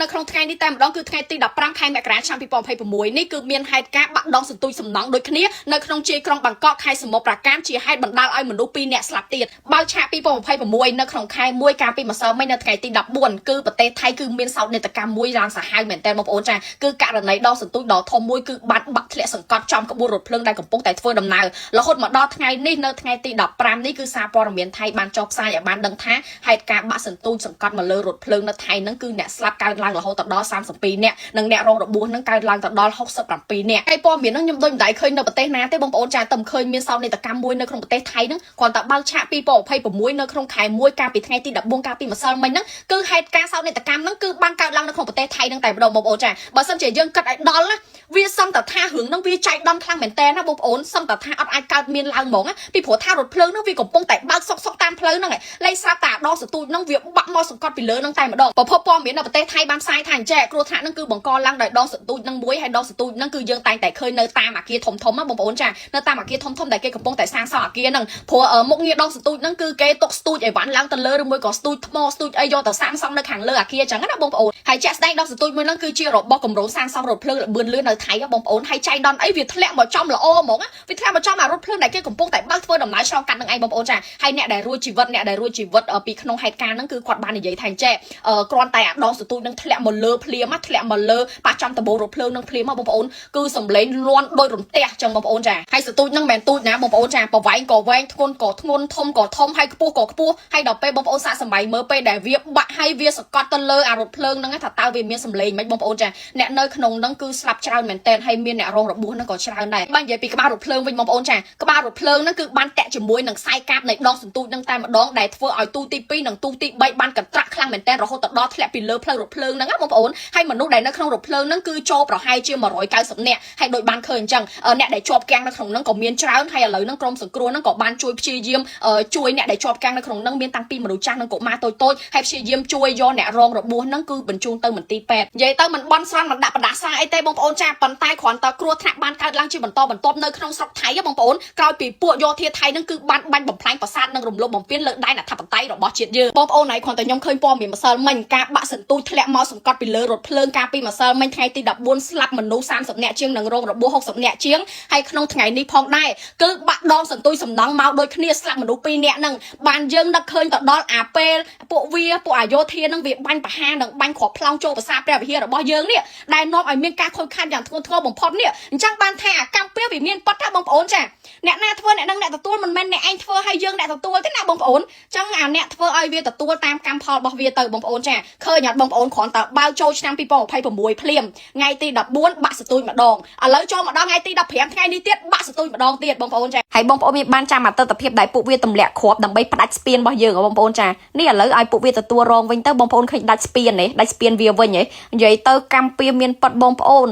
នៅក្នុងថ្ងៃនេះតែម្ដងគឺថ្ងៃទី15ខែមករាឆ្នាំ2026នេះគឺមានហេតុការណ៍បាក់ដងសន្ទូចសំណង់ដូចគ្នានៅក្នុងជាយក្រុងបាងកកខេត្តសមុទ្រប្រាកាមជាហេតុបណ្ដាលឲ្យមនុស្ស2នាក់ស្លាប់ទៀតបើកឆាក2026នៅក្នុងខែ1កាលពីម្សិលមិញនៅថ្ងៃទី14គឺប្រទេសថៃគឺមានសោកនាដកម្មមួយយ៉ាងសាហាវមែនតើបងប្អូនចាគឺករណីដងសន្ទូចដ៏ធំមួយគឺបាត់ធ្លាក់សង្កត់ចំក្បួនរថភ្លើងដែលកំពុងតែធ្វើដំណើររហូតមកដល់ថ្ងៃនេះនៅថ្ងៃទី15នេះគឺសារព័ត៌មានថៃបានចុះផ្សាយឲ្យបានដឹងថាហេតុការណ៍បាក់សន្ទូចសង្កត់មកលើរថភ្លើងនៅថៃហ្នឹងគឺអ្នកស្លាប់កើតឡើងរហូតដល់32នាក់និងអ្នករងរបួសហ្នឹងកើតឡើងទៅដល់67នាក់ហើយព័ត៌មានហ្នឹងខ្ញុំដូចមិនដែរឃើញនៅប្រទេសណាទេបងប្អូនចាតែមិនឃើញមានសោកនាដកម្មមួយនៅក្នុងប្រទេសថៃហ្នឹងគ្រាន់តែបើកឆាក2026នៅក្នុងខែ1កាលពីថ្ងៃទី14កាលពីម្សិលមិញហ្នឹងគឺហេតុការណ៍សោកនាដកម្មហ្នឹងគឺបានកើតឡើងនៅក្នុងប្រទេសថៃហ្នឹងតែម្ដងបងប្អូនចាបើសិនជាយើងគិតឲ្យដល់ណាវាសឹងតែថារឿងហ្នឹងវាចៃដន្យខ្លាំងមែនតើណាបងប្អូនសឹងតែថាអត់អាចកើតមានឡើងហ្មងពីព្រោះថារថភ្លើងហ្នឹងវាកំពុងតែបើកសុកតាមផ្លូវហ្នឹងលេខស្រាប់តែដងសន្ទូចហ្នឹងវាបាក់មកសង្កត់ពីលើហ្នឹងតែម្ដងប្រភពព័ត៌មាននៅប្រទេសថៃបានផ្សាយថាអញ្ចឹងគ្រោះថ្នាក់ហ្នឹងគឺបង្កឡើងដោយដងសន្ទូចហ្នឹងមួយហើយដងសន្ទូចហ្នឹងគឺយើងតែងតែឃើញនៅតាមអគារធំៗណាបងប្អូនចានៅតាមអគារធំៗដែលគេកំពុងតែសាងសង់អគារហ្នឹងព្រោះមុខងារដងសន្ទូចហ្នឹងគឺគេទុកស្ទូចឲ្យវ៉ាន់ឡើងទៅលើឬមួយក៏ស្ទូចថ្មស្ទូចអីយកទៅសាងសង់នៅខាងលើអគារអញ្ចឹងណាបងប្អូនហើយជាក់ស្ដែងដងសន្ទូចមួយហ្នឹងគឺជារបស់គម្រោងសាងសង់រថភ្លើងលឿនលឿននៅថៃបងប្អូនហើយចៃដន្យអីវាធ្លាក់មកចំល្អហ្មងវាធ្លាក់មកចំអារថភ្លើងដែលគេកំពុងតែបើកធ្វើដំណើរឆ្លងកាត់នឹងឯងបងប្អូនចាហើយអ្នកដែលរួចជីវិតពីក្នុងហេតុការណ៍ហ្នឹងគឺគាត់បាននិយាយថាអញ្ចឹងគ្រាន់តែអាដងសន្ទូចនឹងធ្លាក់មកលើភ្លាមធ្លាក់មកលើប៉ះចំដបូររថភ្លើងនឹងភ្លាមមកបងប្អូនគឺសំឡេងលាន់ដូចរន្ទះចឹងបងប្អូនចាហើយសន្ទូចនឹងមិនមែនទូចណាបងប្អូនចាប្រវែងក៏វែងធ្ងន់ក៏ធ្ងន់ធំក៏ធំហើយខ្ពស់ក៏ខ្ពស់ហើយដល់ពេលបងប្អូនសាកសម័យមើលពេលដែលវាបាក់ហើយវាសកត់ទៅលើអារថភ្លើងហ្នឹងថាតើវាមានសំឡេងមិនបងប្អូនចាអ្នកនៅក្នុងហ្នឹងគឺស្លាប់ច្រើនមែនតើហើយមានអ្នករងរបួសហ្នឹងក៏ច្រើនដែរបើនិយាយពីក្បាលរថភ្លើងវិញបងប្អូនចាក្បាលរថភ្លើងហ្នឹងគឺបានតាក់ជាមួយនឹងខ្សែកាបនៃដងសន្ទូចហ្នឹងតែម្ដងដែលធ្វើឲ្យទូទី2និងទូទី3បានកន្ត្រាក់ខ្លាំងមែនតើរហូតដល់ធ្លាក់ពីលើផ្លូវរថភ្លើងហ្នឹងណាបងប្អូនហើយមនុស្សដែលនៅក្នុងរថភ្លើងហ្នឹងគឺចូលប្រហែលជា190នាក់ហើយដូចបានឃើញអញ្ចឹងអ្នកដែលជាប់គាំងនៅក្នុងហ្នឹងក៏មានច្រើនហើយឥឡូវហ្នឹងក្រុមសង្គ្រោះហ្នឹងក៏បានជួយព្យាយាមជួយអ្នកដែលជាប់គាំងនៅក្នុងហ្នឹងមានតាំងពីមនុស្សចាស់និងកុមារតូចៗហើយព្យាយាមជួយយកអ្នករងរបួសហ្នឹងគឺបញ្ជូនទៅមន្ទីរពេទ្យនិយាយទៅមិនបន់ស្រន់មិនដាក់បដាសាអីទេបងប្អូនចាប៉ុន្តែគ្រាន់តែគ្រោះថ្នាក់បានកើតឡើងជាបន្តបន្ទាប់នៅក្នុងស្រុកថៃបងប្អូនក្រោយពីពួកយោធាថៃហ្នឹងគឺបានបាញ់បំផ្លាញប្រាសាទនិងរំលោភបំពានលើដែនអធិបតេយ្យរបស់ជាតិយើងបងប្អូនហើយគ្រាន់តែខ្ញុំឃើញព័ត៌មានម្សិលមិញការបាក់សន្ទូចធ្លាក់មកសង្កត់ពីលើរថភ្លើងកាលពីម្សិលមិញថ្ងៃទី14ស្លាប់មនុស្ស30នាក់ជាងនិងរងរបួស60នាក់ជាងហើយក្នុងថ្ងៃនេះផងដែរគឺបាក់ដងសន្ទូចសំណង់មកដូចគ្នាស្លាប់មនុស្ស2នាក់ហ្នឹងបានយើងដឹកឃើញទៅដល់អាពេលពួកអាយោធាហ្នឹងវាបាញ់ប្រហារនិងបាញ់គ្រាប់ផ្លោងចូលប្រាសាទព្រះវិហាររបស់យើងនេះដែលនាំឲ្យមានការខូចខាតយ៉ាងធ្ងន់ធ្ងរបំផុតនេះអញ្ចឹងបានថាអាកម្មពៀវាមានប៉ុតថាបងប្អូនចាអ្នកណាធ្វើអ្នកនឹងអ្នកទទួលមិនមែនអ្នកឯងធ្វើឲ្យយើងអ្នកទទួលទេណាបងប្អូនអញ្ចឹងអាអ្នកធ្វើឲ្យវាទទួលតាមកម្មផលរបស់វាទៅបងប្អូនចាឃើញអត់បងប្អូនគ្រាន់តែបើកចូលឆ្នាំ2026ភ្លាមថ្ងៃទី14បាក់សន្ទូចម្ដងឥឡូវចូលមកដល់ថ្ងៃទី15ថ្ងៃនេះទៀតបាក់សន្ទូចម្ដងទៀតបងប្អូនចាហើយបងប្អូនមានបានចាំអត្តទិភាពដែលពួកវាទម្លាក់គ្រាប់ដើម្បីផ្ដាច់ស្ពានរបស់យើងបងប្អូនចានេះឥឡូវឲ្យពួកវាទទួលរងវិញទៅបងប្អូនឃើញដាច់ស្ពាននេះដាច់ស្ពានវាវិញហ៎និយាយទៅកម្មពៀមានប៉ុតបងប្អូន